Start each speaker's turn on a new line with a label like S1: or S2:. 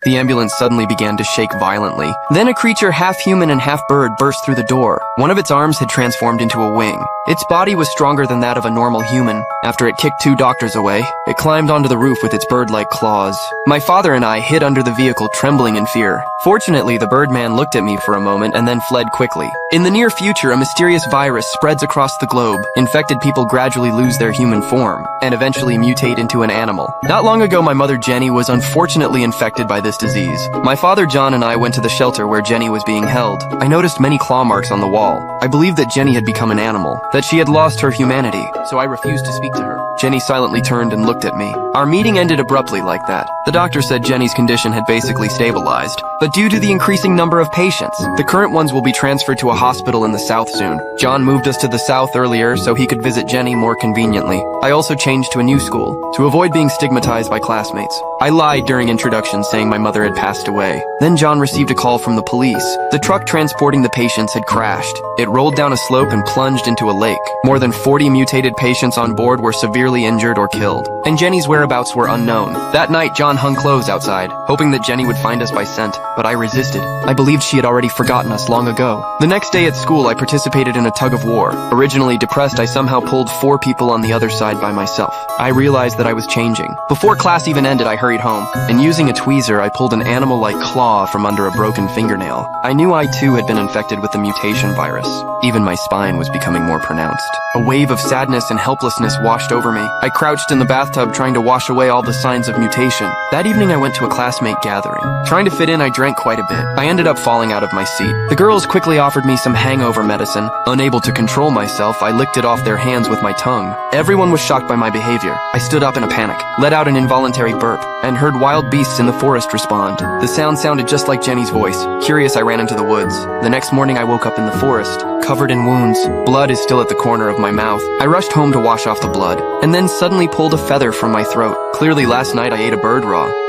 S1: The ambulance suddenly began to shake violently. Then a creature half human and half bird burst through the door. One of its arms had transformed into a wing. Its body was stronger than that of a normal human. After it kicked 2 doctors away, it climbed onto the roof with its bird-like claws. My father and I hid under the vehicle, trembling in fear. Fortunately, the Birdman looked at me for a moment and then fled quickly. In the near future, a mysterious virus spreads across the globe. Infected people gradually lose their human form and eventually mutate into an animal. Not long ago, my mother Jenny was unfortunately infected by this disease. My father John and I went to the shelter where Jenny was being held. I noticed many claw marks on the wall. I believed that Jenny had become an animal, that she had lost her humanity, so I refused to speak to her. Jenny silently turned and looked at me. Our meeting ended abruptly like that. The doctor said Jenny's condition had basically stabilized, but due to the increasing number of patients, the current ones will be transferred to a hospital in the south soon. John moved us to the south earlier so he could visit Jenny more conveniently. I also changed to a new school to avoid being stigmatized by classmates. I lied during introduction, saying my mother had passed away. Then John received a call from the police. The truck transporting the patients had crashed. It rolled down a slope and plunged into a lake. More than 40 mutated patients on board were severely injured or killed, and Jenny's whereabouts were unknown. That night, John hung clothes outside, hoping that Jenny would find us by scent, but I resisted. I believed she had already forgotten us long ago. The next day at school, I participated in a tug of war. Originally depressed, I somehow pulled 4 people on the other side by myself. I realized that I was changing. Before class even ended, I hurried home, and using a tweezer, I pulled an animal-like claw from under a broken fingernail. I knew I too had been infected with the mutation virus. Even my spine was becoming more pronounced. A wave of sadness and helplessness washed over me. I crouched in the bathtub trying to wash away all the signs of mutation. That evening I went to a classmate gathering. Trying to fit in, I drank quite a bit. I ended up falling out of my seat. The girls quickly offered me some hangover medicine. Unable to control myself, I licked it off their hands with my tongue. Everyone was shocked by my behavior. I stood up in a panic, let out an involuntary burp, and heard wild beasts in the forest respond. The sound sounded just like Jenny's voice. Curious, I ran into the woods. The next morning I woke up in the forest, covered in wounds. Blood is still at the corner of my mouth. I rushed home to wash off the blood, and then suddenly pulled a feather from my throat. Clearly last night I ate a bird raw.